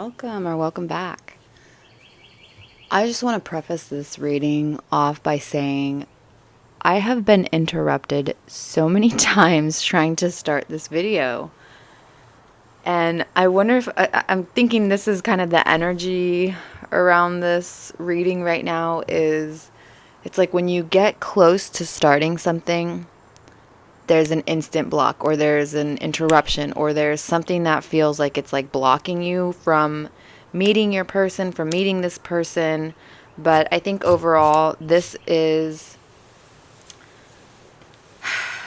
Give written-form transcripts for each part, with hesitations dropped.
Welcome or welcome back. I just want to preface this reading off by saying I have been interrupted so many times trying to start this video. And I wonder if I'm thinking this is kind of the energy around this reading right now is it's like when you get close to starting something, there's an instant block or there's an interruption or there's something that feels like it's like blocking you from meeting your person, from meeting this person. But I think overall, this is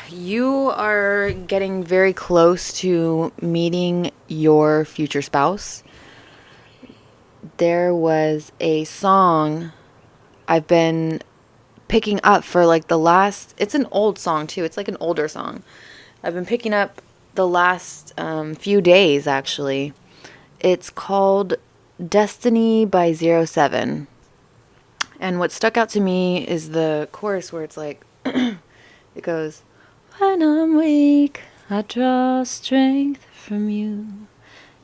you are getting very close to meeting your future spouse. There was a song I've been picking up for like the last, it's an old song too. It's like an older song. I've been picking up the last few days actually. It's called Destiny by 07. And what stuck out to me is the chorus where it's like, it goes, when I'm weak, I draw strength from you.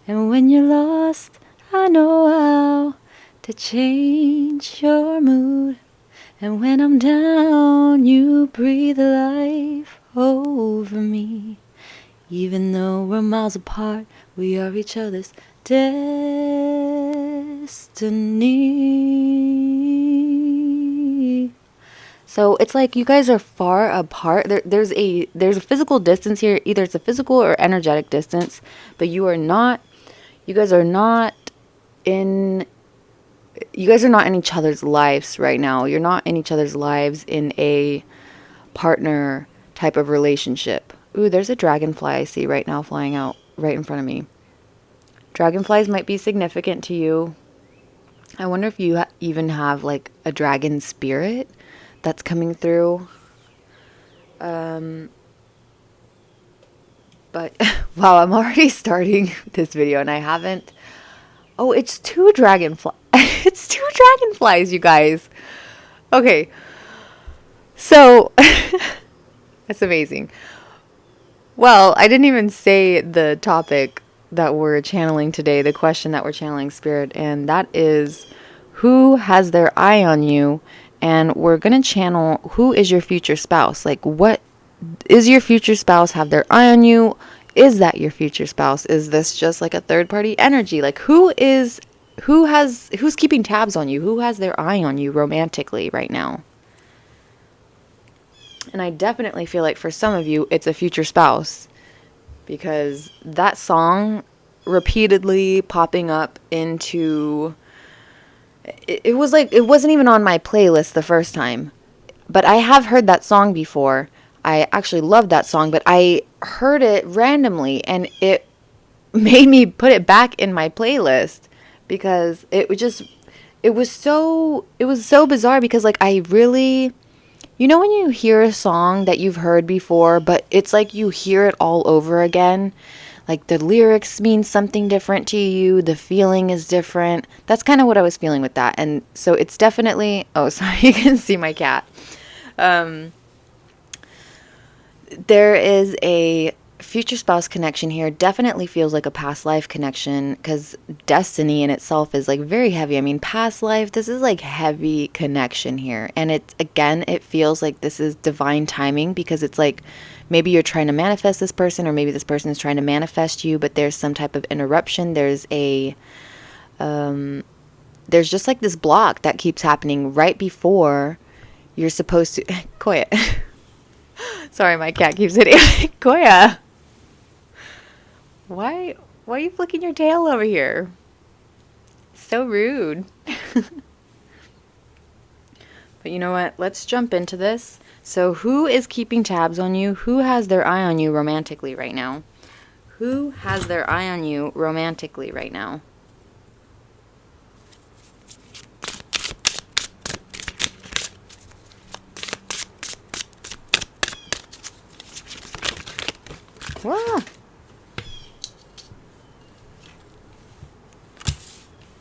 And when you're lost, I know how to change your mood. And when I'm down, you breathe life over me. Even though we're miles apart, we are each other's destiny. So it's like you guys are far apart. There's a physical distance here. Either it's a physical or energetic distance, but you guys are not in each other's lives right now. You're not in each other's lives in a partner type of relationship. Ooh, there's a dragonfly I see right now flying out right in front of me. Dragonflies might be significant to you. I wonder if you even have like a dragon spirit that's coming through. But wow, I'm already starting this video and I haven't. Oh, it's two dragonflies. It's two dragonflies, you guys. Okay. So, that's amazing. Well, I didn't even say the topic that we're channeling today, the question that we're channeling spirit, and that is who has their eye on you? And we're going to channel who is your future spouse? Like, what is your future spouse have their eye on you? Is that your future spouse? Is this just like a third party energy? Like who's keeping tabs on you? Who has their eye on you romantically right now? And I definitely feel like for some of you, it's a future spouse because that song repeatedly popping up into, it was like, it wasn't even on my playlist the first time, but I have heard that song before. I actually love that song, but I heard it randomly and it made me put it back in my playlist because it was so bizarre because like I really, you know when you hear a song that you've heard before, but it's like you hear it all over again, like the lyrics mean something different to you, the feeling is different. That's kind of what I was feeling with that. And so it's definitely, oh, sorry, you can see my cat. There is a future spouse connection here. Definitely feels like a past life connection because destiny in itself is like very heavy. I mean, past life, this is like heavy connection here. And it feels like this is divine timing because it's like maybe you're trying to manifest this person or maybe this person is trying to manifest you, but there's some type of interruption. There's just like this block that keeps happening right before you're supposed to, Koya. Sorry, my cat keeps hitting. Koya. Why are you flicking your tail over here? So rude. But you know what? Let's jump into this. So who is keeping tabs on you? Who has their eye on you romantically right now? Who has their eye on you romantically right now? Wow.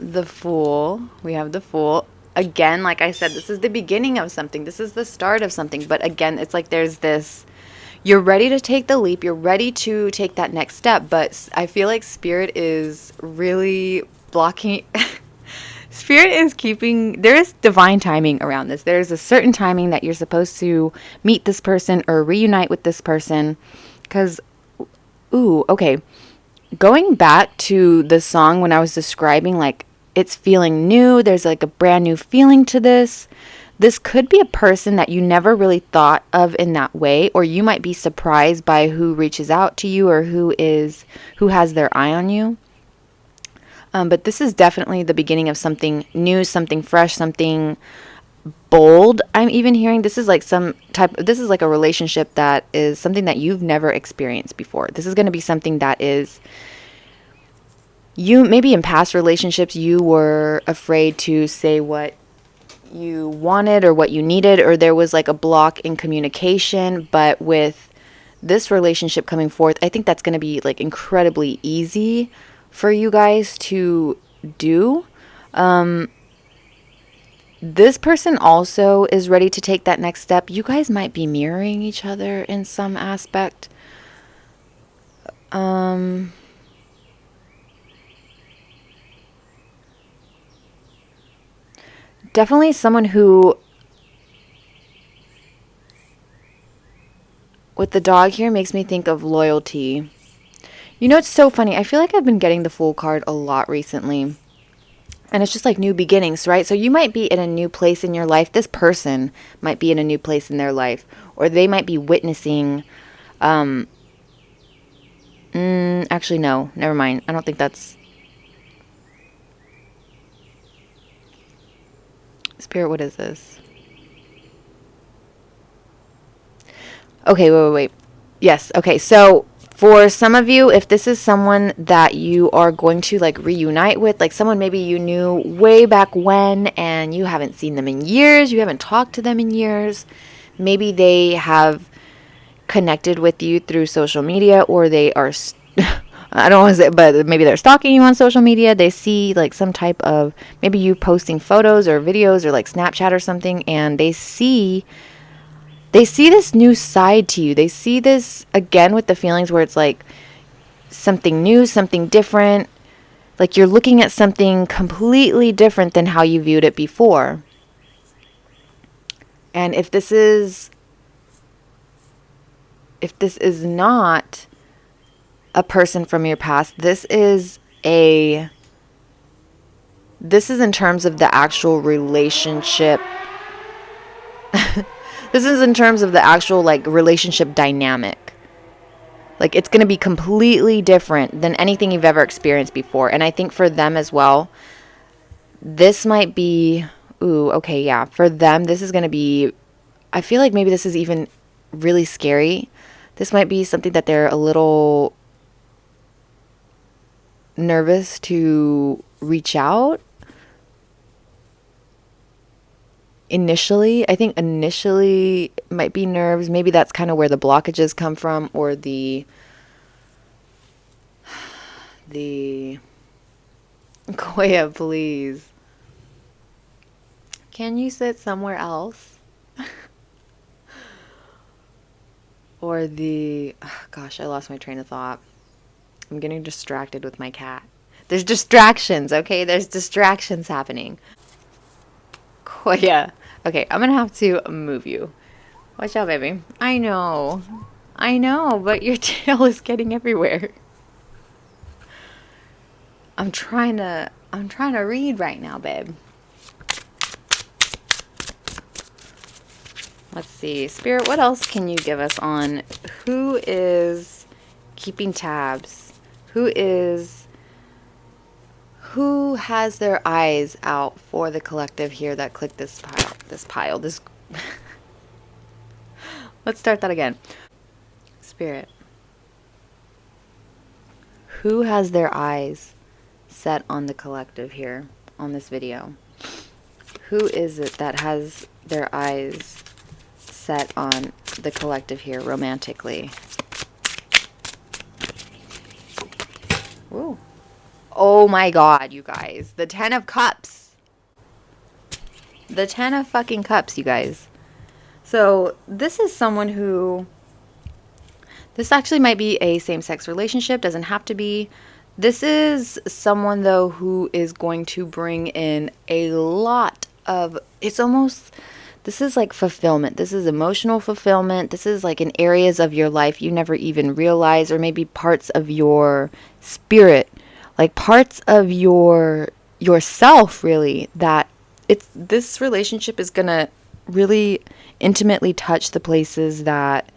The Fool. We have the Fool. Again, like I said, this is the beginning of something. This is the start of something. But again, it's like there's this, you're ready to take the leap. You're ready to take that next step. But I feel like Spirit is really blocking. Spirit is keeping, there is divine timing around this. There's a certain timing that you're supposed to meet this person or reunite with this person. Because, ooh, okay. Going back to the song when I was describing, like, it's feeling new, there's like a brand new feeling to this. This could be a person that you never really thought of in that way, or you might be surprised by who reaches out to you or who has their eye on you. But this is definitely the beginning of something new, something fresh, something bold. I'm even hearing this is like this is like a relationship that is something that you've never experienced before. This is going to be something that is, you maybe in past relationships you were afraid to say what you wanted or what you needed, or there was like a block in communication. But with this relationship coming forth, I think that's going to be like incredibly easy for you guys to do. This person also is ready to take that next step. You guys might be mirroring each other in some aspect. Definitely someone who, with the dog here, makes me think of loyalty. You know, it's so funny. I feel like I've been getting the Fool card a lot recently. And it's just like new beginnings, right? So you might be in a new place in your life. This person might be in a new place in their life. Or they might be witnessing. Actually, no. Never mind. I don't think that's... Spirit, what is this? Okay, wait. Yes, okay. So for some of you, if this is someone that you are going to like reunite with, like someone maybe you knew way back when and you haven't seen them in years, you haven't talked to them in years, maybe they have connected with you through social media, or they are I don't want to say, but maybe they're stalking you on social media. They see like some type of, maybe you posting photos or videos or like Snapchat or something, and they see this new side to you. They see this again with the feelings where it's like something new, something different. Like you're looking at something completely different than how you viewed it before. And if this is not a person from your past, this is in terms of the actual relationship. This is in terms of the actual like relationship dynamic. Like it's going to be completely different than anything you've ever experienced before. And I think for them as well, this might be, for them, this is going to be, I feel like maybe this is even really scary. This might be something that they're a little nervous to reach out. I think initially might be nerves. Maybe that's kind of where the blockages come from, or the Koya, please. Can you sit somewhere else? Or gosh, I lost my train of thought. I'm getting distracted with my cat. There's distractions, okay? There's distractions happening. Koya. Okay, I'm gonna have to move you. Watch out, baby. I know, but your tail is getting everywhere. I'm trying to read right now, babe. Let's see. Spirit, what else can you give us on who is keeping tabs? Who has their eyes out for the collective here that clicked this pile. Let's start that again. Spirit. Who has their eyes set on the collective here on this video? Who is it that has their eyes set on the collective here romantically? Woo. Oh my god, you guys. The 10 of Cups. The 10 of fucking Cups, you guys. So this is someone who... This actually might be a same-sex relationship. Doesn't have to be. This is someone, though, who is going to bring in a lot of, it's almost, this is like fulfillment. This is emotional fulfillment. This is like in areas of your life you never even realize, or maybe parts of your spirit, like parts of yourself, really, that this relationship is going to really intimately touch the places that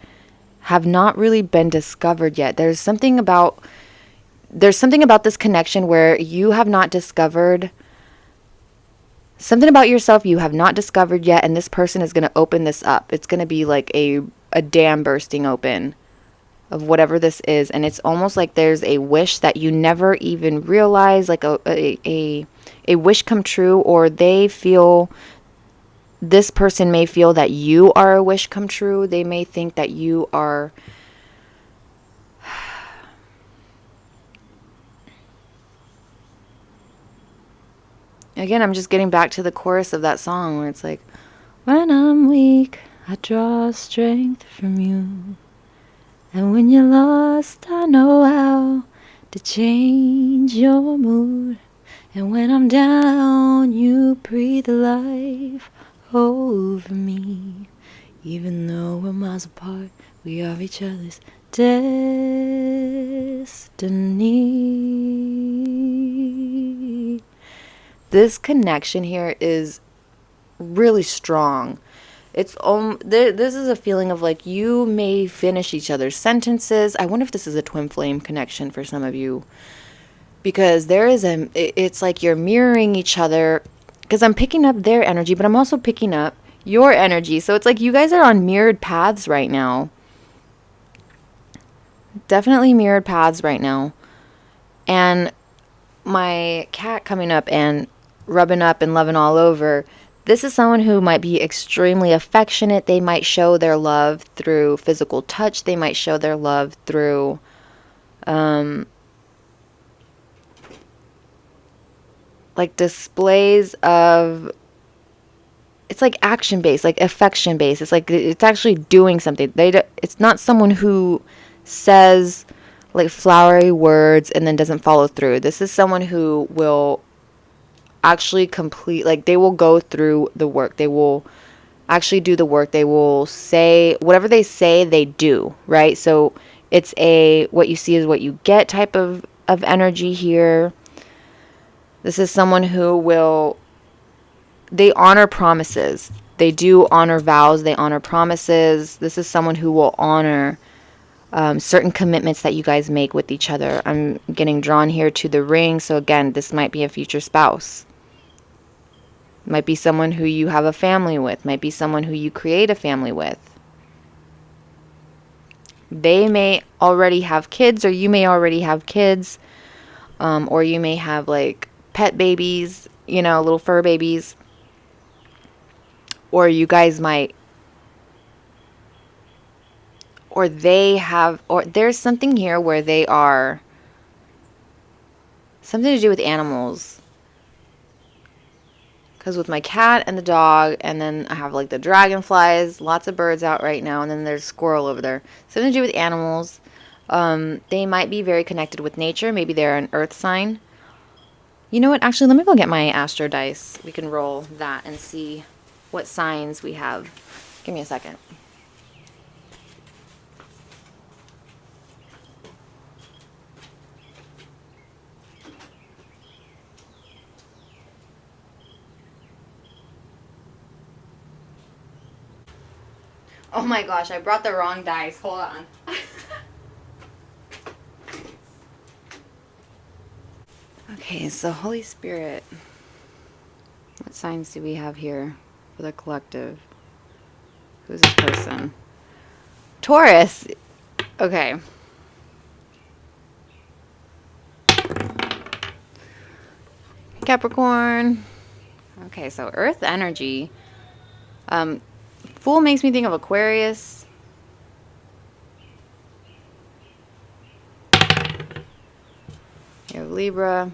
have not really been discovered yet. There's something about this connection where you have not discovered something about yourself you have not discovered yet, and this person is going to open this up. It's going to be like a dam bursting open of whatever this is, and it's almost like there's a wish that you never even realize, like a wish come true, or this person may feel that you are a wish come true. They may think that you are, again, I'm just getting back to the chorus of that song where it's like, when I'm weak, I draw strength from you. And when you're lost, I know how to change your mood. And when I'm down, you breathe life over me. Even though we're miles apart, we are each other's destiny. This connection here is really strong. This is a feeling of like you may finish each other's sentences. I wonder if this is a twin flame connection for some of you, because it's like you're mirroring each other, because I'm picking up their energy, but I'm also picking up your energy. So it's like you guys are on mirrored paths right now. Definitely mirrored paths right now. And my cat coming up and rubbing up and loving all over, this is someone who might be extremely affectionate. They might show their love through physical touch. They might show their love through like displays of, it's like action based, like affection based. It's like it's actually doing something. It's not someone who says like flowery words and then doesn't follow through. This is someone who will actually complete, like they will go through the work. They will actually do the work. They will say whatever they say, they do, right? So it's what you see is what you get type of energy here. This is someone who they honor promises. They do honor vows. They honor promises. This is someone who will honor certain commitments that you guys make with each other. I'm getting drawn here to the ring. So again, this might be a future spouse. Might be someone who you have a family with. Might be someone who you create a family with. They may already have kids, or you may already have kids. Or you may have like pet babies, little fur babies. Or you guys might, or there's something here where they are, something to do with animals. Because with my cat and the dog, and then I have like the dragonflies, lots of birds out right now, and then there's squirrel over there. Something to do with animals. They might be very connected with nature. Maybe they're an earth sign. You know what? Actually, let me go get my astro dice. We can roll that and see what signs we have. Give me a second. Oh my gosh, I brought the wrong dice. Hold on. Okay, so Holy Spirit. What signs do we have here for the collective? Who's this person? Taurus. Okay. Capricorn. Okay, so Earth energy. Fool makes me think of Aquarius. You have Libra.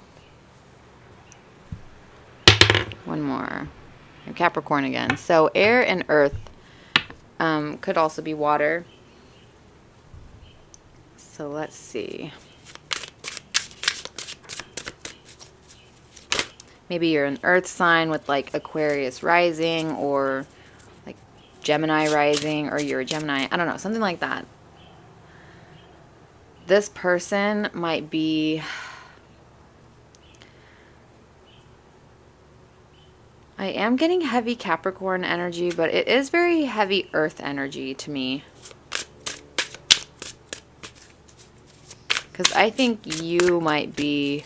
One more. And Capricorn again. So air and earth could also be water. So let's see. Maybe you're an earth sign with like Aquarius rising or like Gemini rising, or you're a Gemini. I don't know, something like that. This person might be... I am getting heavy Capricorn energy, but it is very heavy earth energy to me. Because I think you might be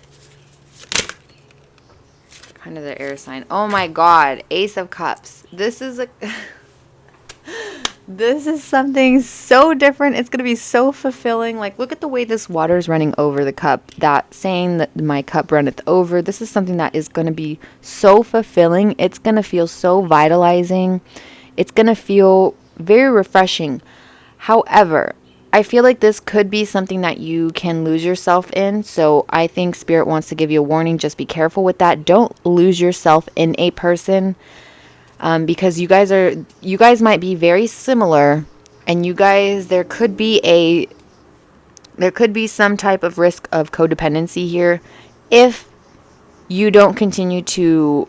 kind of the air sign. Oh my God, Ace of Cups. This is a... This is something so different. It's going to be so fulfilling. Like, look at the way this water is running over the cup. That saying that my cup runneth over. This is something that is going to be so fulfilling. It's going to feel so vitalizing. It's going to feel very refreshing. However, I feel like this could be something that you can lose yourself in. So I think Spirit wants to give you a warning. Just be careful with that. Don't lose yourself in a person. Because you guys might be very similar, and there could be some type of risk of codependency here if you don't continue to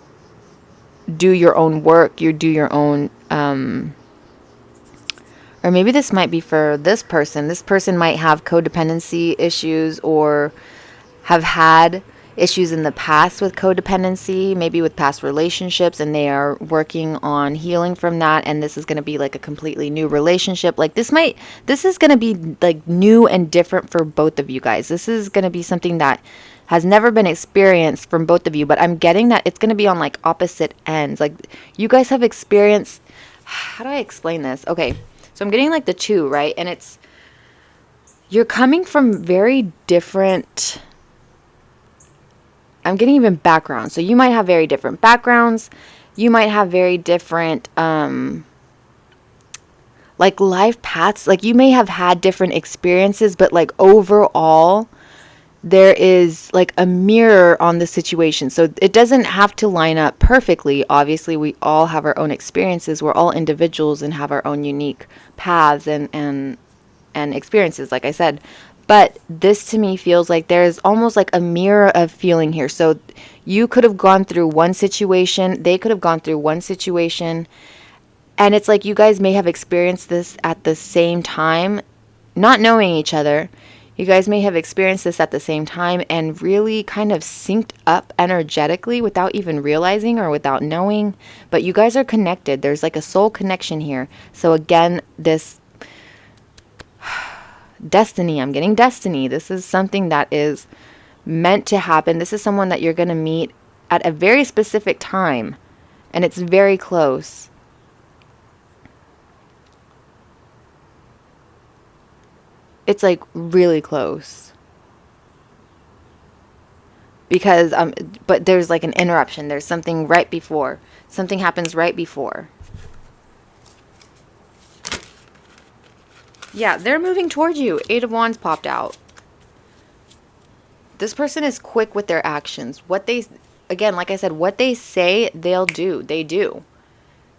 do your own work, you do your own, or maybe this might be for this person. This person might have codependency issues or have had issues in the past with codependency, maybe with past relationships, and they are working on healing from that, and this is going to be like a completely new relationship. Like this is going to be like new and different for both of you guys. This is going to be something that has never been experienced from both of you, but I'm getting that it's going to be on like opposite ends. Like you guys have experienced... How do I explain this? Okay, so I'm getting like the two, right? And you're coming from very different... I'm getting even backgrounds. So you might have very different backgrounds. You might have very different, like life paths. Like you may have had different experiences, but like overall, there is like a mirror on the situation. So it doesn't have to line up perfectly. Obviously, we all have our own experiences. We're all individuals and have our own unique paths and experiences, like I said. But this to me feels like there's almost like a mirror of feeling here. So you could have gone through one situation, they could have gone through one situation, and it's like you guys may have experienced this at the same time, not knowing each other. You guys may have experienced this at the same time and really kind of synced up energetically without even realizing or without knowing. But you guys are connected. There's like a soul connection here. So again, this... destiny. I'm getting destiny. This is something that is meant to happen. This is someone that you're going to meet at a very specific time, and it's very close. It's like really close. Because but there's like an interruption. There's something right before. Something happens right before. Yeah, they're moving towards you. 8 of Wands popped out. This person is quick with their actions. Again, like I said, what they say, they'll do. They do.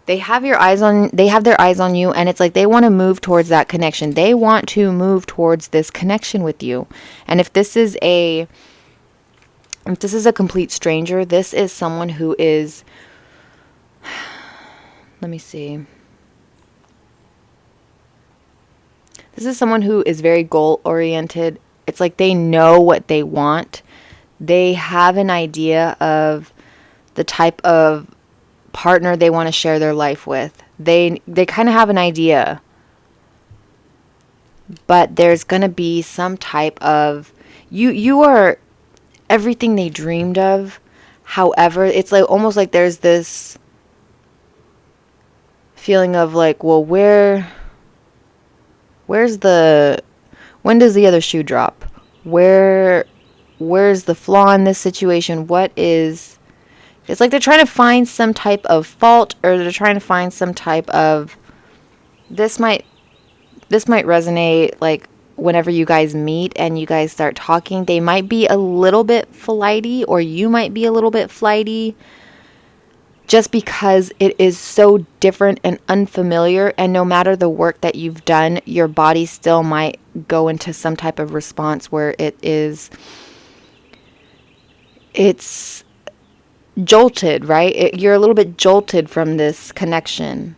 They have their eyes on you, and it's like they want to move towards that connection. They want to move towards this connection with you. And if this is a complete stranger, this is someone who is... Let me see. This is someone who is very goal-oriented. It's like they know what they want. They have an idea of the type of partner they want to share their life with. They kind of have an idea. But there's going to be some type of... You are everything they dreamed of. However, it's like almost like there's this feeling of like, well, when does the other shoe drop? Where's the flaw in this situation? It's like they're trying to find some type of fault, or they're trying to find some type of... This might resonate like whenever you guys meet and you guys start talking. They might be a little bit flighty, or you might be a little bit flighty, just because it is so different and unfamiliar, and no matter the work that you've done, your body still might go into some type of response where it's jolted, right? You're a little bit jolted from this connection.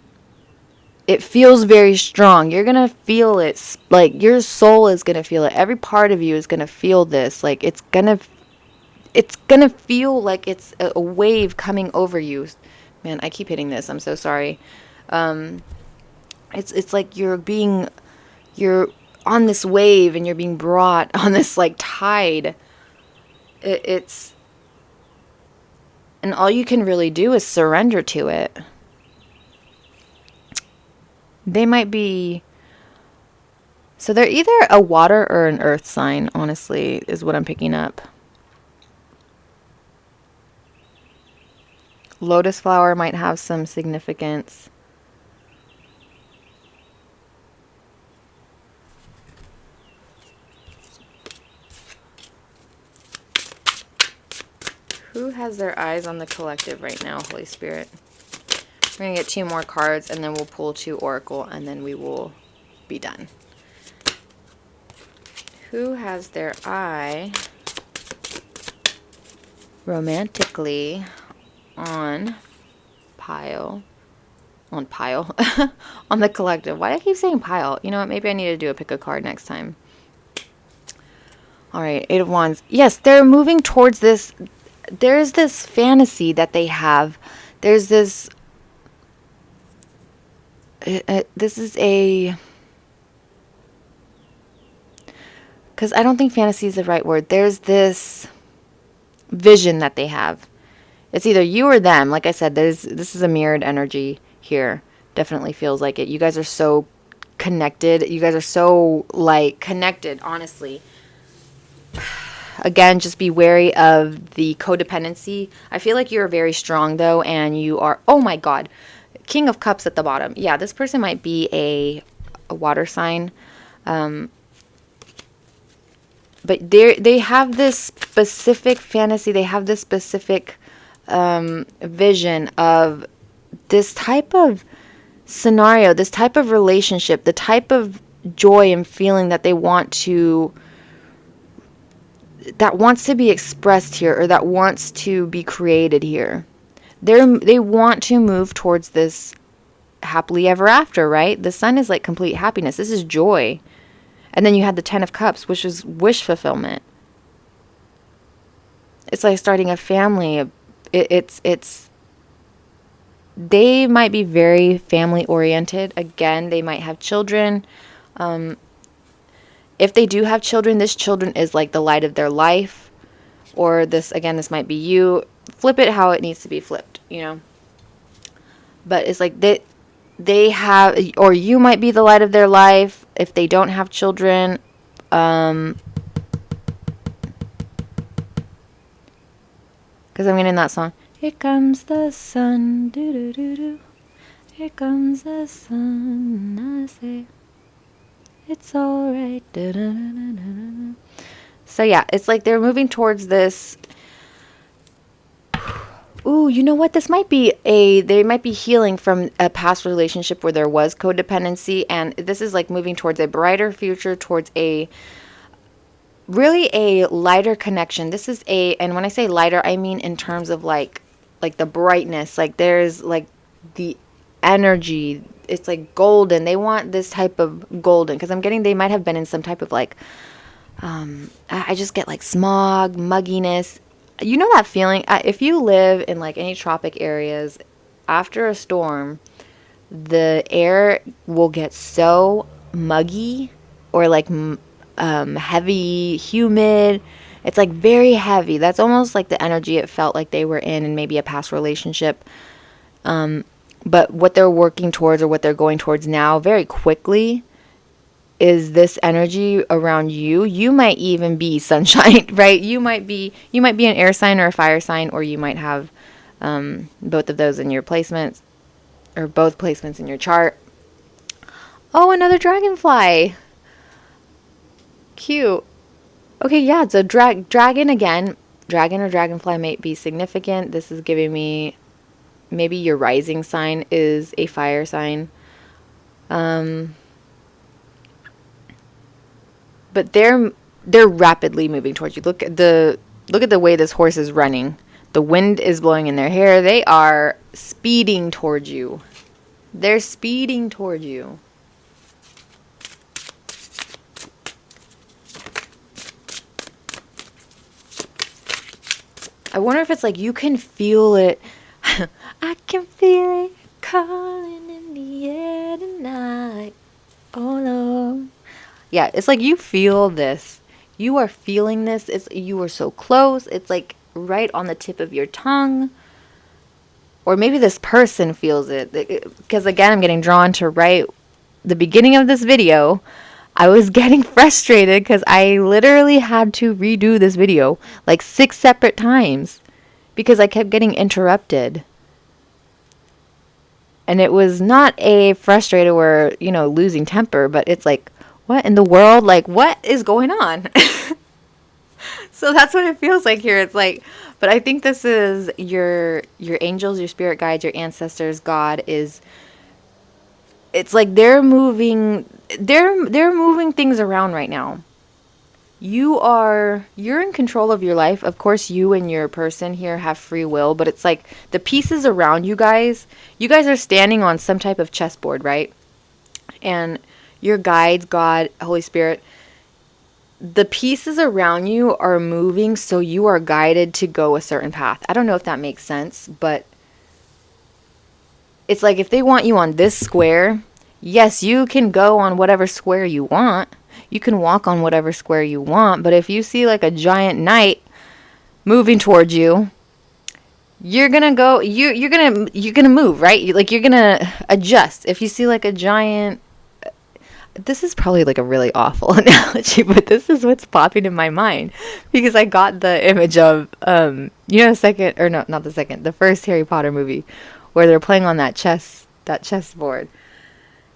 It feels very strong. You're going to feel it. Like, your soul is going to feel it. Every part of you is going to feel this. Like, it's gonna feel like it's a wave coming over you. Man, I keep hitting this. I'm so sorry. It's like you're on this wave and you're being brought on this like tide. It's and all you can really do is surrender to it. They might be, so they're either a water or an earth sign, honestly, is what I'm picking up. Lotus flower might have some significance. Who has their eyes on the collective right now, Holy Spirit? We're going to get 2 more cards, and then we'll pull 2 oracle, and then we will be done. Who has their eye romantically on pile? On pile? On the collective. Why do I keep saying pile? You know what? Maybe I need to do a pick a card next time. All right, 8 of Wands. Yes, they're moving towards this. There's this fantasy that they have. There's this. This is a. Because I don't think fantasy is the right word. There's this vision that they have. It's either you or them. Like I said, this is a mirrored energy here. Definitely feels like it. You guys are so connected. You guys are so like connected, honestly. Again, just be wary of the codependency. I feel like you're very strong though, and you are, oh my God, King of Cups at the bottom. Yeah, this person might be a water sign. But they have this specific fantasy. They have this specific vision of this type of scenario, this type of relationship, the type of joy and feeling that they want to, that wants to be expressed here, or that wants to be created here. They want to move towards this happily ever after, right? The sun is like complete happiness. This is joy. And then you had the 10 of Cups, which is wish fulfillment. It's like starting a family. It's they might be very family oriented. Again, they might have children. If they do have children, this children is like the light of their life. Or this, again, this might be you. Flip it how it needs to be flipped, you know. But it's like they have, or you might be the light of their life if they don't have children. Because I'm getting that song. Here comes the sun, do do do do. Here comes the sun, I say, it's alright. So yeah, it's like they're moving towards this. Ooh, you know what? This might be they might be healing from a past relationship where there was codependency, and this is like moving towards a brighter future, towards a really a lighter connection. This is and when I say lighter, I mean in terms of like the brightness, like there's like the energy. It's like golden. They want this type of golden, because I'm getting they might have been in some type of like, I just get like smog, mugginess. You know that feeling? If you live in like any tropic areas, after a storm, the air will get so muggy, or like heavy, humid. It's like very heavy. That's almost like the energy it felt like they were in maybe a past relationship. But what they're working towards, or what they're going towards now very quickly, is this energy around you. You might even be sunshine, right? You might be an air sign or a fire sign, or you might have both of those in your placements, or both placements in your chart. Oh, another dragonfly. Cute. Okay, yeah, it's a dragon again. Dragon or dragonfly might be significant. This is giving me maybe your rising sign is a fire sign. But they're rapidly moving towards you. Look at the way this horse is running. The wind is blowing in their hair. They are speeding towards you. They're speeding toward you. I wonder if it's like you can feel it. I can feel it calling in the air tonight. Oh no. Yeah, it's like you feel this. You are feeling this. You are so close. It's like right on the tip of your tongue. Or maybe this person feels it. Because again, I'm getting drawn to right the beginning of this video. I was getting frustrated because I literally had to redo this video like 6 separate times because I kept getting interrupted. And it was not a frustrated or, losing temper, but it's like, what in the world? Like, what is going on? So that's what it feels like here. It's like, but I think this is your angels, your spirit guides, your ancestors, God is, it's like they're moving things around right now. You're in control of your life. Of course, you and your person here have free will, but it's like the pieces around you guys are standing on some type of chessboard, right? And your guides, God, Holy Spirit, the pieces around you are moving, so you are guided to go a certain path. I don't know if that makes sense, but it's like if they want you on this square, yes, you can go on whatever square you want. You can walk on whatever square you want, but if you see like a giant knight moving towards you, you're gonna go. You're gonna move, right? You're gonna adjust. If you see like a giant, this is probably like a really awful analogy, but this is what's popping in my mind because I got the image of the first Harry Potter movie where they're playing on that chessboard.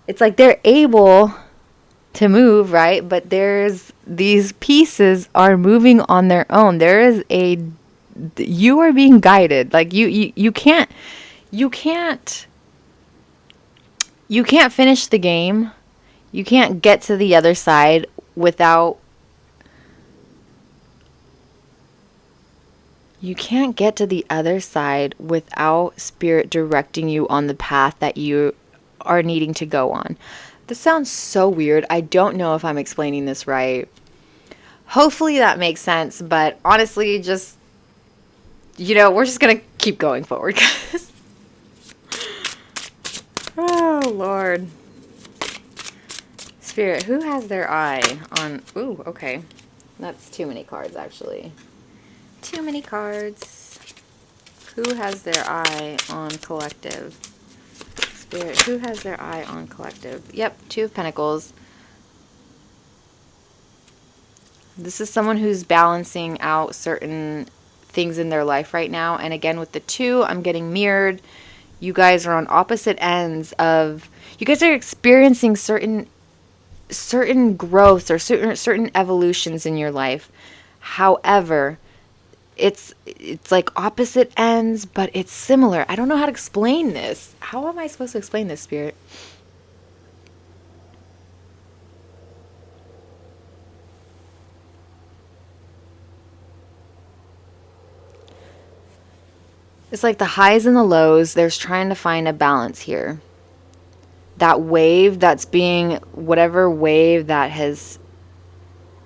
It's like they're able to move, right? But there's these pieces are moving on their own. You are being guided. Like you can't finish the game. You can't get to the other side without spirit directing you on the path that you are needing to go on. This sounds so weird. I don't know if I'm explaining this right. Hopefully that makes sense, but honestly, just, we're just going to keep going forward, guys. Oh, Lord. Spirit, who has their eye on... Ooh, okay. That's too many cards, actually. Too many cards. Who has their eye on collective? Spirit, who has their eye on collective? Yep, Two of Pentacles. This is someone who's balancing out certain things in their life right now. And again, with the 2, I'm getting mirrored. You guys are on opposite ends of... You guys are experiencing certain growths or certain evolutions in your life. However, it's like opposite ends, but it's similar. I don't know how to explain this. How am I supposed to explain this, Spirit? It's like the highs and the lows. There's trying to find a balance here. That wave that's being, whatever wave that has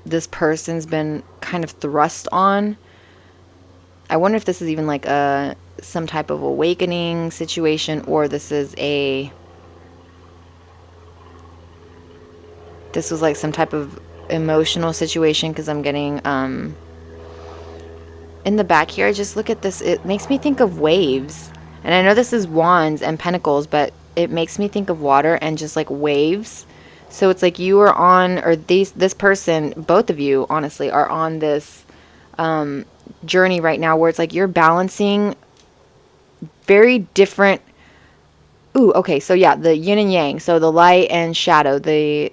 this person's been kind of thrust on. I wonder if this is even like some type of awakening situation, or this was like some type of emotional situation, because I'm getting in the back here, just look at this. It makes me think of waves. And I know this is wands and pentacles, but it makes me think of water and just like waves. So it's like you are on, or this person, both of you, honestly, are on this journey right now where it's like you're balancing very different. Ooh, okay. So yeah, the yin and yang. So the light and shadow, the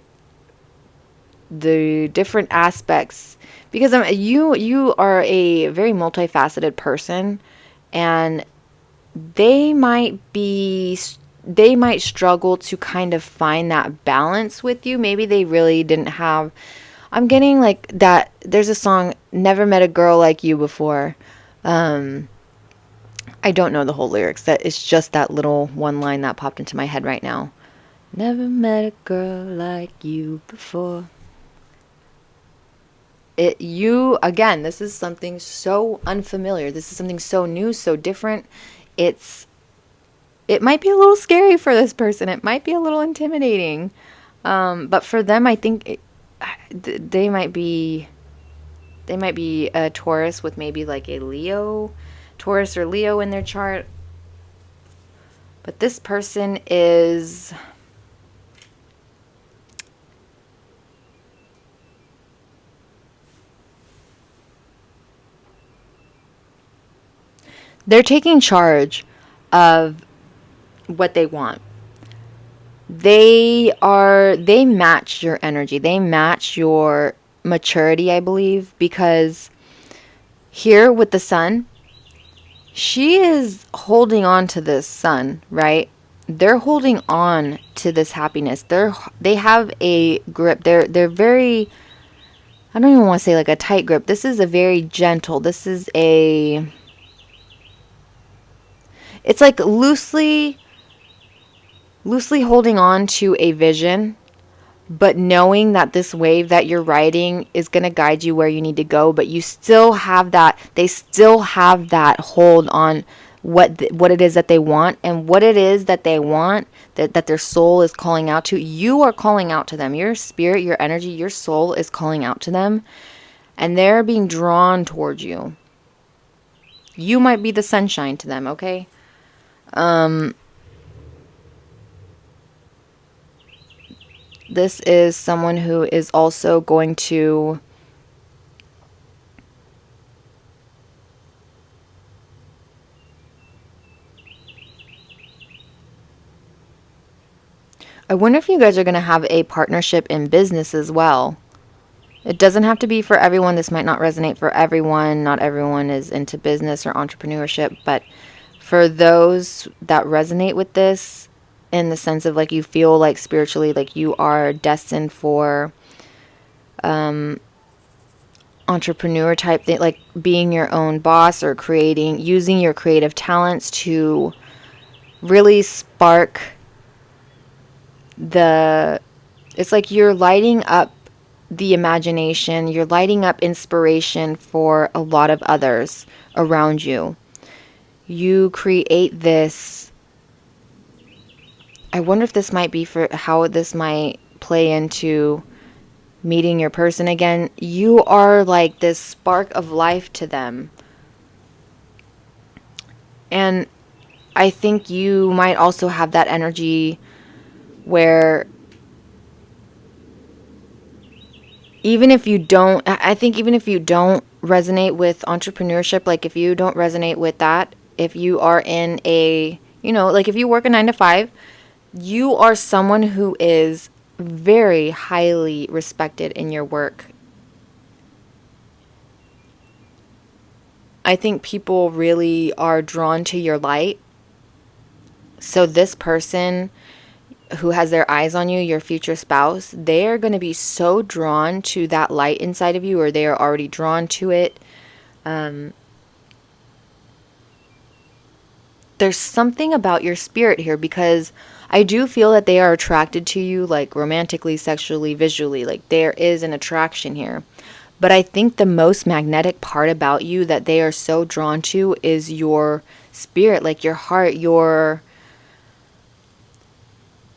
different aspects, because you are a very multifaceted person, and they might struggle to kind of find that balance with you. Maybe they really didn't have... I'm getting like that. There's a song, Never Met a Girl Like You Before. I don't know the whole lyrics. That it's just that little one line that popped into my head right now. Never met a girl like you before. Again, this is something so unfamiliar. This is something so new, so different. It might be a little scary for this person. It might be a little intimidating. But for them, I think they might be a Taurus with maybe like a Taurus or Leo in their chart. But this person is they're taking charge of what they want. They match your energy. They match your maturity, I believe, because here with the sun, she is holding on to this sun, right? They're holding on to this happiness. They have a grip. They're very, I don't even want to say like a tight grip. This is a very gentle. It's like loosely holding on to a vision, but knowing that this wave that you're riding is going to guide you where you need to go, but you still have that, they still have that hold on what it is that they want, and what it is that they want, that their soul is calling out to. You are calling out to them. Your spirit, your energy, your soul is calling out to them, and they're being drawn towards you. You might be the sunshine to them, okay? This is someone who is also going to I wonder if you guys are going to have a partnership in business as well. It doesn't have to be for everyone. This might not resonate for everyone. Not everyone is into business or entrepreneurship, but for those that resonate with this, in the sense of like you feel like spiritually like you are destined for entrepreneur type thing, like being your own boss or using your creative talents to really spark it's like you're lighting up the imagination, you're lighting up inspiration for a lot of others around you. You create this. I wonder if this might be for how this might play into meeting your person again. You are like this spark of life to them. And I think you might also have that energy where even if you don't resonate with entrepreneurship, like if you don't resonate with that, if you are in like if you work a 9 to 5, you are someone who is very highly respected in your work. I think people really are drawn to your light. So this person who has their eyes on you, your future spouse, they are going to be so drawn to that light inside of you, or they are already drawn to it. There's something about your spirit here, because I do feel that they are attracted to you, like romantically, sexually, visually. Like there is an attraction here. But I think the most magnetic part about you that they are so drawn to is your spirit, like your heart,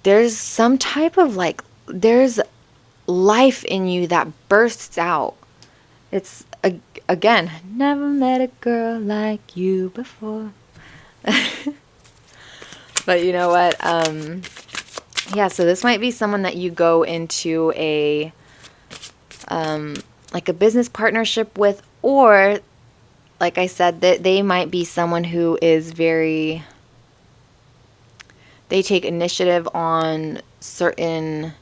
there's some type of there's life in you that bursts out. It's, again, never met a girl like you before. But you know what? Yeah, so this might be someone that you go into like a business partnership with, or like I said, that they might be someone who is they take initiative on certain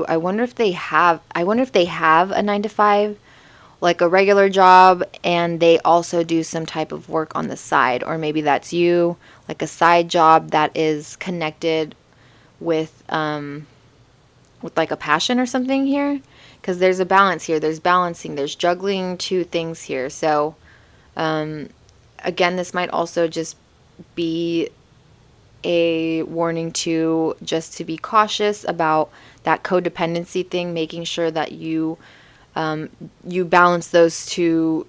I wonder if they have a 9 to 5, like a regular job, and they also do some type of work on the side, or maybe that's you, like a side job that is connected with like a passion or something here. because there's a balance here. There's balancing. There's juggling two things here. So, again, this might also just be a warning to just to be cautious about that codependency thing, making sure that you balance those two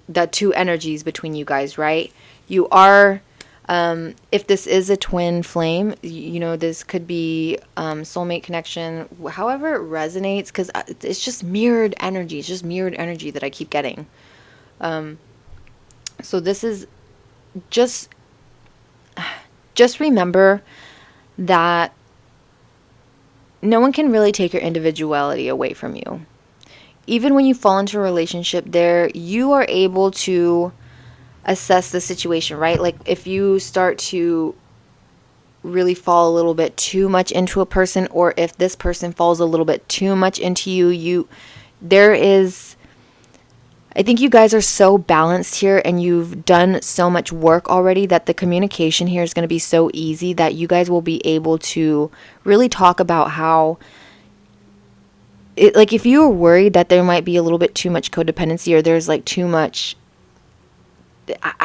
energies between you guys, right? You are, if this is a twin flame, this could be soulmate connection, however it resonates, because it's just mirrored energy. It's just mirrored energy that I keep getting. So this is just remember that no one can really take your individuality away from you. Even when you fall into a relationship there, you are able to assess the situation, right? Like if you start to really fall a little bit too much into a person, or if this person falls a little bit too much into you, I think you guys are so balanced here, and you've done so much work already that the communication here is going to be so easy that you guys will be able to really talk about how like if you are worried that there might be a little bit too much codependency, or there's like too much,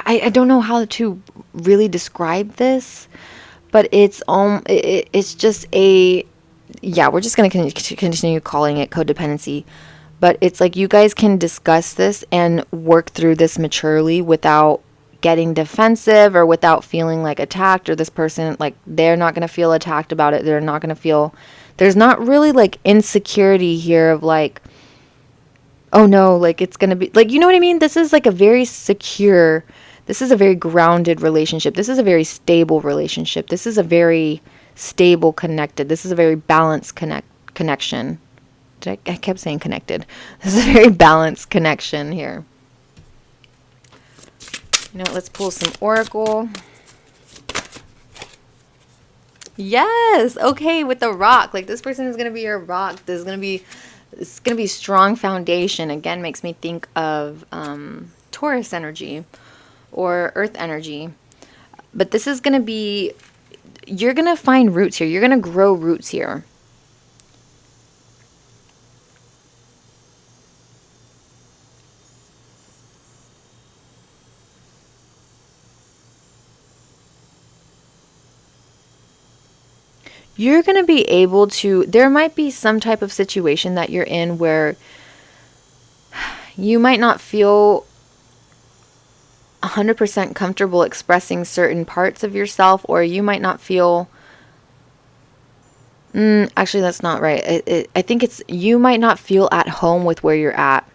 I don't know how to really describe this, but it's just we're just going to continue calling it codependency. But it's like you guys can discuss this and work through this maturely without getting defensive or without feeling like attacked, or this person, like, they're not going to feel attacked about it. They're not going to feel, there's not really like insecurity here of like, oh no, like it's going to be like, you know what I mean? This is like a very secure, this is a very grounded relationship. This is a very stable relationship. This is a very stable connected. This is a very balanced connection. I kept saying connected. This is a very balanced connection here. Let's pull some oracle. Yes. Okay, with the rock. Like this person is going to be your rock. It's going to be strong foundation. Again, makes me think of Taurus energy or earth energy. But this is going to be, you're going to find roots here. You're going to grow roots here. You're going to be able to, there might be some type of situation that you're in where you might not feel 100% comfortable expressing certain parts of yourself, or you might not feel, actually that's not right. I think it's, you might not feel at home with where you're at.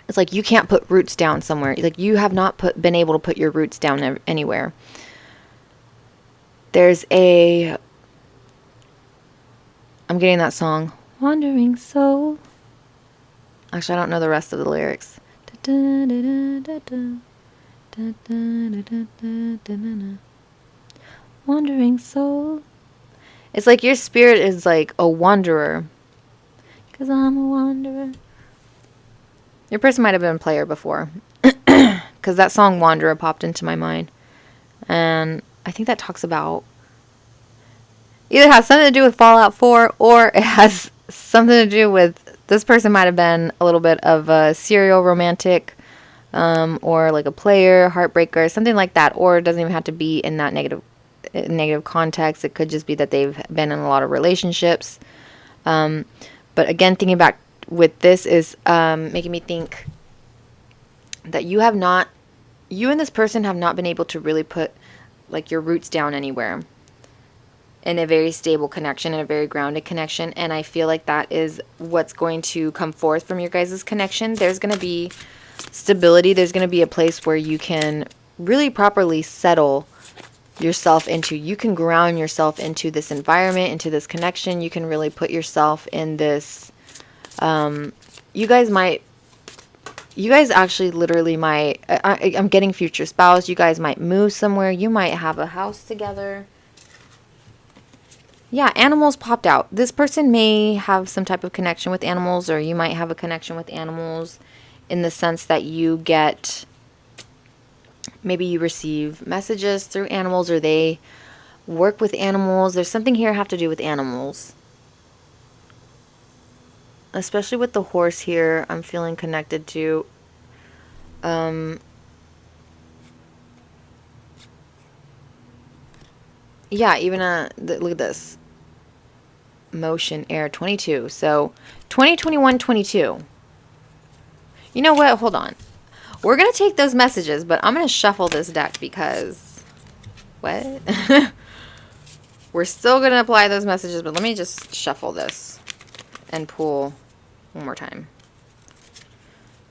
It's like you can't put roots down somewhere. Like you have not been able to put your roots down anywhere. I'm getting that song, Wandering Soul. Actually, I don't know the rest of the lyrics. Wandering Soul. It's like your spirit is like a wanderer. 'Cause I'm a wanderer. Your person might have been a player before. Because that song Wanderer popped into my mind. And I think that talks about, either has something to do with Fallout 4, or it has something to do with, this person might have been a little bit of a serial romantic, or like a player, heartbreaker, something like that. Or it doesn't even have to be in that negative context. It could just be that they've been in a lot of relationships. But again, thinking back with this is making me think that you and this person have not been able to really put like your roots down anywhere in a very stable connection, in a very grounded connection. And I feel like that is what's going to come forth from your guys' connection. There's going to be stability. There's going to be a place where you can really properly settle yourself into, you can ground yourself into this environment, into this connection. You can really put yourself in this, you guys actually literally might, I'm getting future spouse. You guys might move somewhere. You might have a house together. Yeah, animals popped out. This person may have some type of connection with animals, or you might have a connection with animals in the sense that you get, maybe you receive messages through animals, or they work with animals. There's something here have to do with animals. especially with the horse here, I'm feeling connected to. Yeah, even look at this. Motion air 22. So 2021 22. You know what? Hold on. We're going to take those messages, but I'm going to shuffle this deck because what? We're still going to apply those messages, but let me just shuffle this and pull one more time.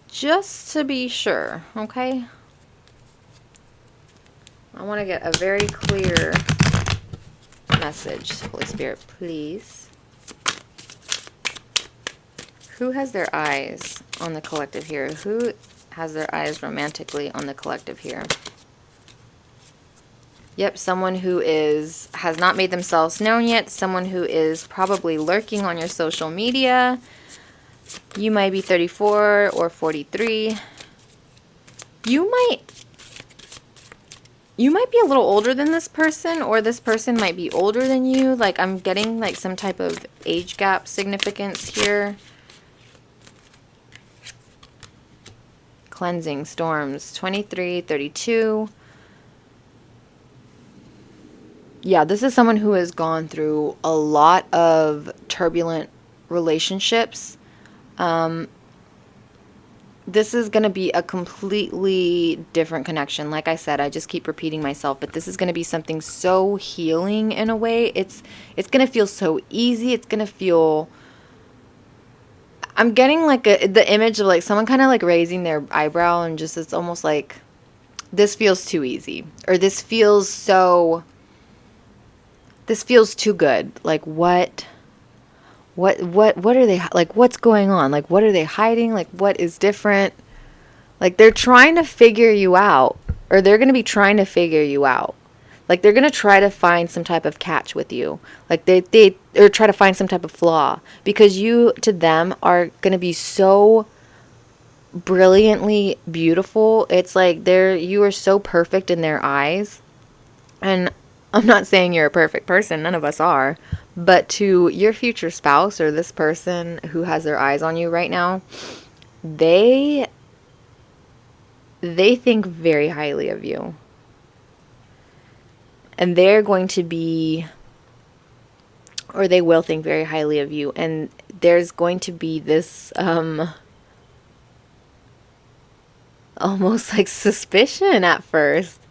Just to be sure, okay? I want to get a very clear message. Holy Spirit, please. Who has their eyes on the collective here? Who has their eyes romantically on the collective here? Yep, someone who has not made themselves known yet. Someone who is probably lurking on your social media. You might be 34 or 43. You might be a little older than this person, or this person might be older than you. Like, I'm getting like some type of age gap significance here. Cleansing storms 23, 32. Yeah, this is someone who has gone through a lot of turbulent relationships. This is going to be a completely different connection. Like I said, I just keep repeating myself, but this is going to be something so healing in a way. It's going to feel so easy. It's going to feel... I'm getting like the image of like someone kind of like raising their eyebrow and just, it's almost like, this feels too easy. Or this feels too good. Like what are they, like, what's going on? Like, what are they hiding? Like, what is different? Like, they're trying to figure you out, or they're going to be trying to figure you out. Like, they're going to try to find some type of catch with you. Like, or try to find some type of flaw, because you, to them, are going to be so brilliantly beautiful. It's like you are so perfect in their eyes. And I'm not saying you're a perfect person. None of us are. But to your future spouse, or this person who has their eyes on you right now, they think very highly of you. And they're going to be, or they will think very highly of you. And there's going to be this almost like suspicion at first.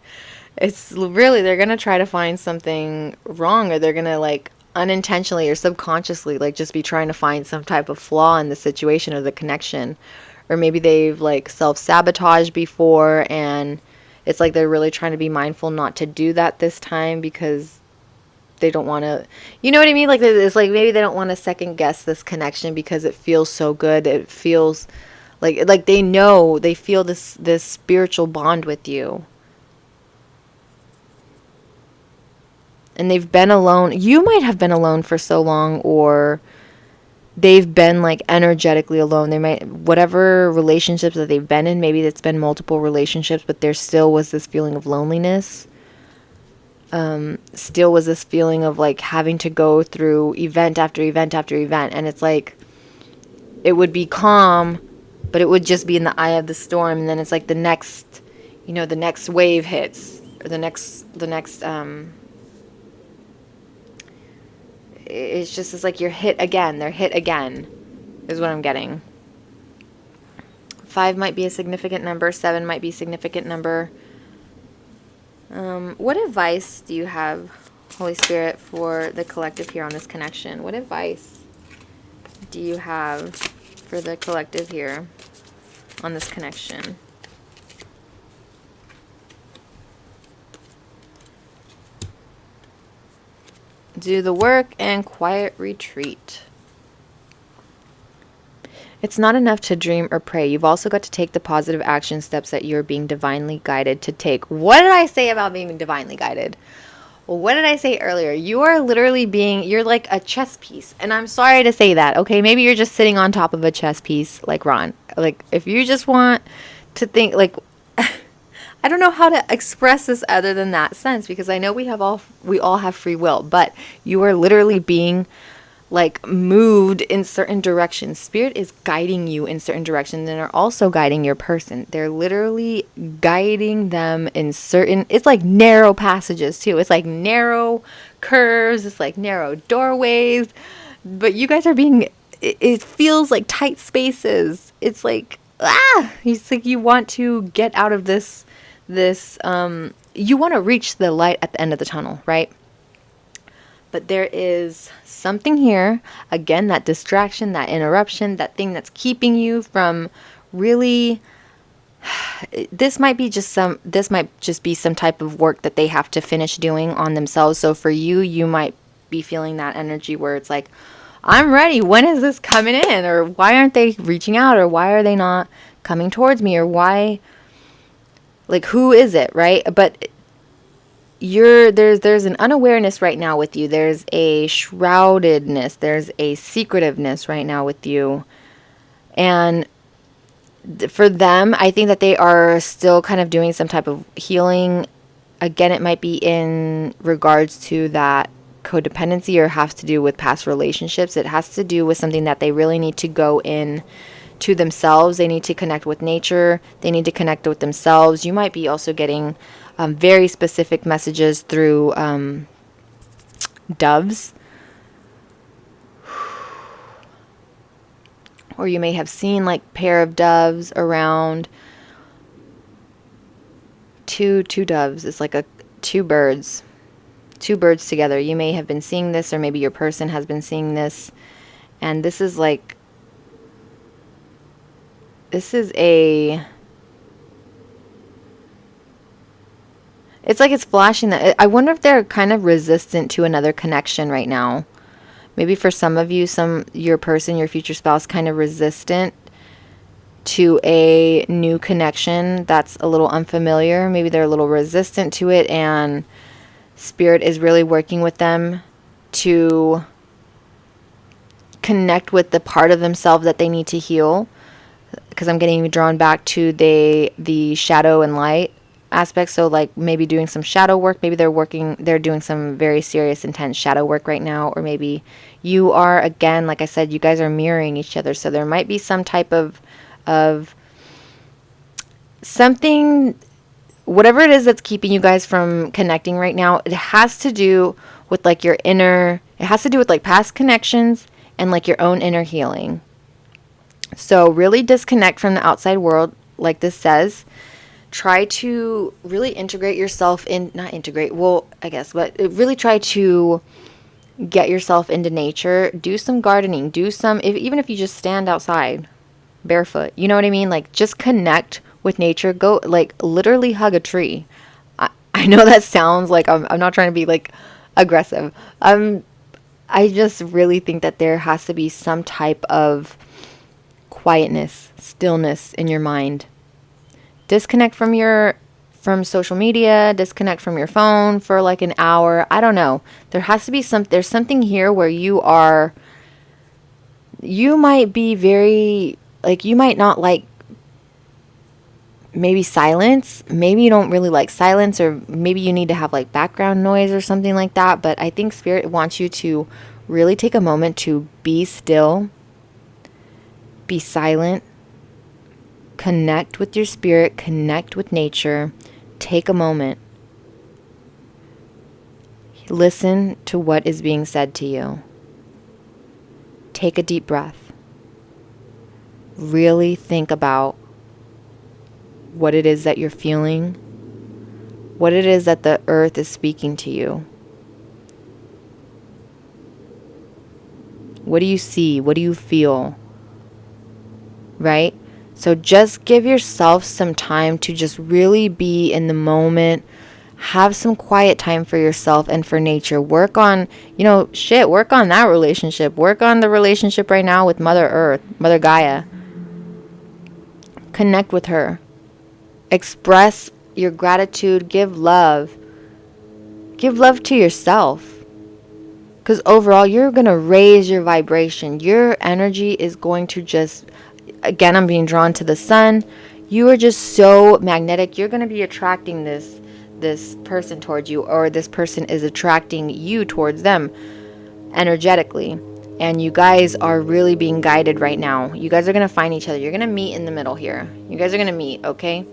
It's really, they're going to try to find something wrong, or they're going to like unintentionally or subconsciously like just be trying to find some type of flaw in the situation or the connection. Or maybe they've like self-sabotaged before, and it's like they're really trying to be mindful not to do that this time, because they don't want to, you know what I mean? Like, it's like maybe they don't want to second guess this connection because it feels so good. It feels like they know, they feel this spiritual bond with you. And they've been alone. You might have been alone for so long, or they've been like energetically alone. They might, whatever relationships that they've been in, maybe it's been multiple relationships, but there still was this feeling of loneliness. Still was this feeling of like having to go through event after event after event. And it's like, it would be calm, but it would just be in the eye of the storm. And then it's like the next wave hits, or the next, it's like you're hit again. They're hit again, is what I'm getting. 5 might be a significant number. 7 might be a significant number. What advice do you have, Holy Spirit, for the collective here on this connection? What advice do you have for the collective here on this connection? Do the work and quiet retreat. It's not enough to dream or pray. You've also got to take the positive action steps that you're being divinely guided to take. What did I say about being divinely guided? Well, what did I say earlier? You are literally you're like a chess piece. And I'm sorry to say that, okay? Maybe you're just sitting on top of a chess piece like Ron. Like, if you just want to think, like, I don't know how to express this other than that sense, because I know we all have free will, but you are literally being like moved in certain directions. Spirit is guiding you in certain directions, and they're also guiding your person. They're literally guiding them in certain, it's like narrow passages too. It's like narrow curves, it's like narrow doorways. But you guys are being, it feels like tight spaces. It's like, it's like you want to get out of this you want to reach the light at the end of the tunnel, right? But there is something here, again, that distraction, that interruption, that thing that's keeping you from really, this might just be some type of work that they have to finish doing on themselves. So for you, you might be feeling that energy where it's like, I'm ready. When is this coming in? Or why aren't they reaching out? Or why are they not coming towards me? Or why, like, who is it, right? But there's an unawareness right now with you. There's a shroudedness, there's a secretiveness right now with you. And for them, I think that they are still kind of doing some type of healing. Again, it might be in regards to that codependency, or has to do with past relationships. It has to do with something that they really need to go in to themselves. They need to connect with nature. They need to connect with themselves. You might be also getting very specific messages through doves. Or you may have seen like pair of doves around. Two doves. It's like two birds together. You may have been seeing this, or maybe your person has been seeing this. And this is it's like it's flashing that. I wonder if they're kind of resistant to another connection right now. Maybe for some of you, your person, your future spouse, kind of resistant to a new connection that's a little unfamiliar. Maybe they're a little resistant to it, and Spirit is really working with them to connect with the part of themselves that they need to heal. Because I'm getting drawn back to the shadow and light aspect. So like maybe doing some shadow work. Maybe they're doing some very serious, intense shadow work right now. Or maybe you are, again, like I said, you guys are mirroring each other. So there might be some type of something, whatever it is that's keeping you guys from connecting right now. It has to do with like it has to do with like past connections and like your own inner healing. So really disconnect from the outside world, like this says. Try to really integrate yourself not integrate, well, I guess, but really try to get yourself into nature. Do some gardening. Even if you just stand outside barefoot, you know what I mean? Like just connect with nature. Go like literally hug a tree. I know that sounds like I'm not trying to be like aggressive. I just really think that there has to be some type of quietness, stillness in your mind. Disconnect from social media, disconnect from your phone for like an hour. I don't know. There has to be there's something here where you might be very, like, you might not like maybe silence. Maybe you don't really like silence, or maybe you need to have like background noise or something like that. But I think Spirit wants you to really take a moment to be still, be silent, connect with your spirit, connect with nature. Take a moment. Listen to what is being said to you. Take a deep breath. Really think about what it is that you're feeling, what it is that the earth is speaking to you. What do you see? What do you feel? Right? So just give yourself some time to just really be in the moment. Have some quiet time for yourself and for nature. Work on, work on that relationship. Work on the relationship right now with Mother Earth, Mother Gaia. Connect with her. Express your gratitude. Give love. Give love to yourself. Because overall, you're going to raise your vibration. Your energy is going to just... Again, I'm being drawn to the sun. You are just so magnetic. You're going to be attracting this person towards you, or this person is attracting you towards them energetically. And you guys are really being guided right now. You guys are going to find each other. You're going to meet in the middle here. You guys are going to meet, okay?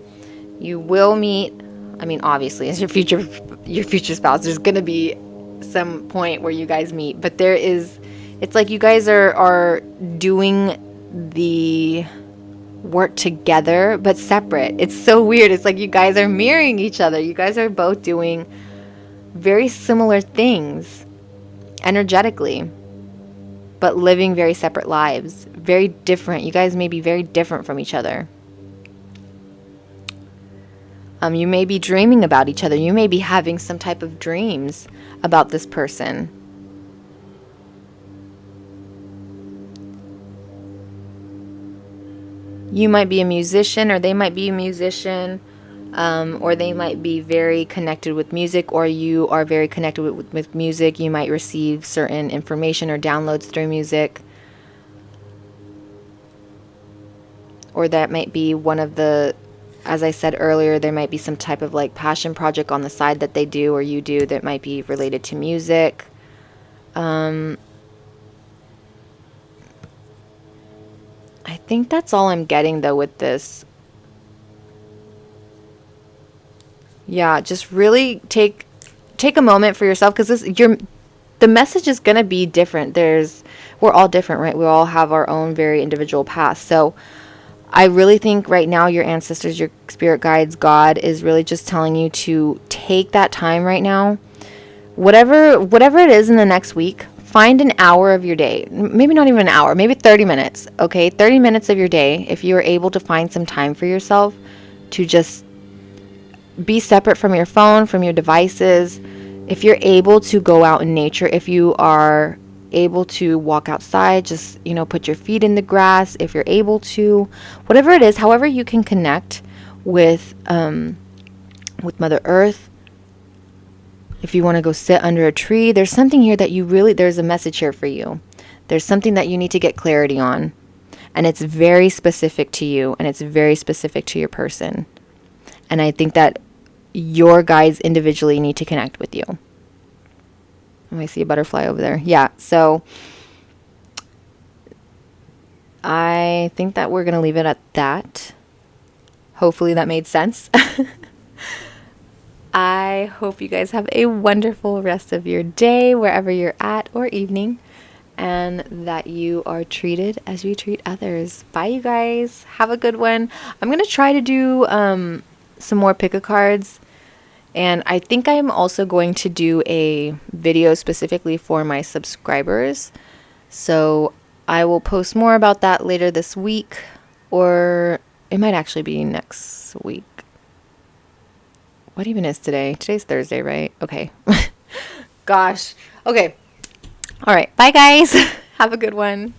You will meet. I mean, obviously, as your future spouse, there's going to be some point where you guys meet. But there is, it's like you guys are doing the work together, but separate. It's so weird. It's like you guys are mirroring each other. You guys are both doing very similar things energetically, but living very separate lives. Very different. You guys may be very different from each other. You may be dreaming about each other. You may be having some type of dreams about this person. You might be a musician, or they might be a musician, or they might be very connected with music, or you are very connected with music. You might receive certain information or downloads through music. Or that might be one of the, as I said earlier, there might be some type of like passion project on the side that they do or you do that might be related to music. I think that's all I'm getting though with this. Yeah, just really take a moment for yourself, because the message is going to be different. We're all different, right? We all have our own very individual paths. So I really think right now your ancestors, your spirit guides, God is really just telling you to take that time right now. Whatever it is in the next week, find an hour of your day. Maybe not even an hour, maybe 30 minutes, okay? 30 minutes of your day, if you are able to find some time for yourself to just be separate from your phone, from your devices. If you're able to go out in nature, if you are able to walk outside, just, put your feet in the grass, if you're able to, whatever it is, however you can connect with Mother Earth. If you want to go sit under a tree, there's something here that there's a message here for you. There's something that you need to get clarity on, and it's very specific to you, and it's very specific to your person. And I think that your guides individually need to connect with you. I see a butterfly over there. Yeah, so I think that we're going to leave it at that. Hopefully that made sense. I hope you guys have a wonderful rest of your day, wherever you're at, or evening, and that you are treated as you treat others. Bye, you guys. Have a good one. I'm going to try to do some more pick a cards. And I think I'm also going to do a video specifically for my subscribers. So I will post more about that later this week, or it might actually be next week. What even is today? Today's Thursday, right? Okay. Gosh. Okay. All right. Bye, guys. Have a good one.